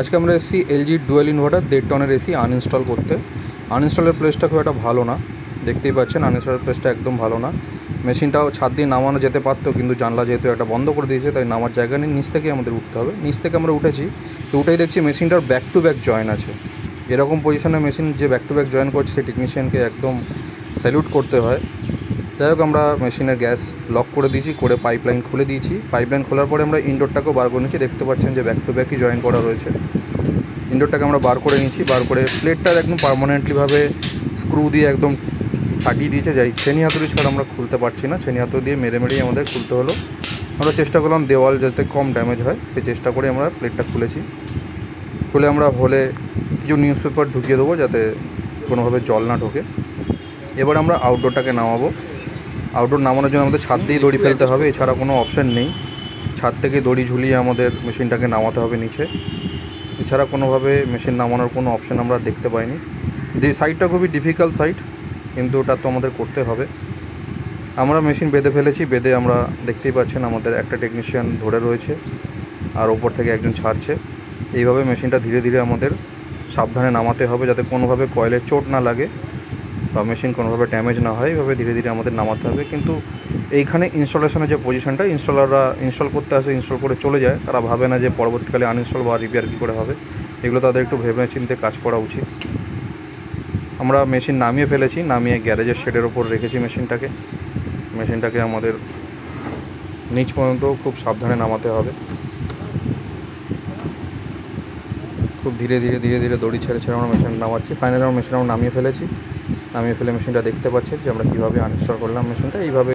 আজকে আমরা এসেছি এলজি ডুয়েল ইনভার্টার 1.5 টনের এসি আনইনস্টল করতে। আনইনস্টলের প্লেসটা খুব একটা ভালো না, দেখতেই পাচ্ছেন আনইনস্টলের প্লেসটা একদম ভালো না। মেশিনটাও ছাদ দিয়ে নামানো যেতে পারতো, কিন্তু জানলা যেহেতু একটা বন্ধ করে দিয়েছে তাই নামার জায়গা নেই, নিচ থেকেই আমাদের উঠতে হবে। নিচ থেকে আমরা উঠেছি, তো উঠেই দেখছি মেশিনটার ব্যাক টু ব্যাক জয়েন আছে। এরকম পজিশনে মেশিন যে ব্যাক টু ব্যাক জয়েন করছে সেই টেকনিশিয়ানকে একদম স্যালুট করতে হয়। যাই হোক, আমরা মেশিনের গ্যাস লক করে দিয়েছি, করে পাইপলাইন খুলে দিয়েছি। পাইপলাইন খোলার পরে আমরা ইনডোরটাকেও বার করে নিয়েছি, দেখতে পাচ্ছেন যে ব্যাক টু ব্যাকই জয়েন করা রয়েছে। ইনডোরটাকে আমরা বার করে নিয়েছি, বার করে প্লেটটা একদম পার্মানেন্টলিভাবে স্ক্রু দিয়ে একদম ফাটিয়ে দিয়েছে। যাই ছেনি হাতুড়ি ছাড়া আমরা খুলতে পারছি না, ছেনি হাতুড়ি দিয়ে মেরেই আমাদের খুলতে হলো। আমরা চেষ্টা করলাম দেওয়াল যাতে কম ড্যামেজ হয় সেই চেষ্টা করে আমরা প্লেটটা খুলেছি। খুলে আমরা হলে কিছু নিউজ পেপার ঢুকিয়ে দেবো যাতে কোনোভাবে জল না ঢোকে। এবার আমরা আউটডোরটাকে নামাবো। আউটডোর নামানোর জন্য আমাদের ছাদ দিয়ে দড়ি ফেলতে হবে, এছাড়া কোনো অপশান নেই। ছাদ থেকে দড়ি ঝুলিয়ে আমাদের মেশিনটাকে নামাতে হবে নিচে, এছাড়া কোনোভাবে মেশিন নামানোর কোনো অপশান আমরা দেখতে পাইনি। সাইডটা খুবই ডিফিকাল্ট সাইড, কিন্তু ওটা তো আমাদের করতে হবে। আমরা মেশিন বেঁধে ফেলেছি, বেঁধে আমরা দেখতেই পাচ্ছেন আমাদের একটা টেকনিশিয়ান ধরে রয়েছে আর ওপর থেকে একজন ছাড়ছে। এইভাবে মেশিনটা ধীরে ধীরে আমাদের সাবধানে নামাতে হবে যাতে কোনোভাবে কয়েলের চোট না লাগে বা মেশিন কোনোভাবে ড্যামেজ না হয়। এইভাবে ধীরে ধীরে আমাদের নামাতে হবে। কিন্তু এইখানে ইনস্টলেশনের যে পজিশনটা, ইনস্টলাররা ইনস্টল করতে আসে, ইনস্টল করে চলে যায়, তারা ভাবে না যে পরবর্তীকালে আনইনস্টল বা রিপেয়ার কী করে হবে। এগুলো তাদের একটু ভেবে চিন্তে কাজ করা উচিত। আমরা মেশিন নামিয়ে ফেলেছি, নামিয়ে গ্যারেজের শেডের ওপর রেখেছি মেশিনটাকে আমাদের নিচ পর্যন্ত খুব সাবধানে নামাতে হবে। খুব ধীরে ধীরে দড়ি ছেড়ে আমরা মেশিন নামাচ্ছি। ফাইনালি আমরা মেশিন নামিয়ে ফেলে মেশিনটা দেখতে পাচ্ছেন যে আমরা কীভাবে আনইনস্টল করলাম মেশিনটা। এইভাবে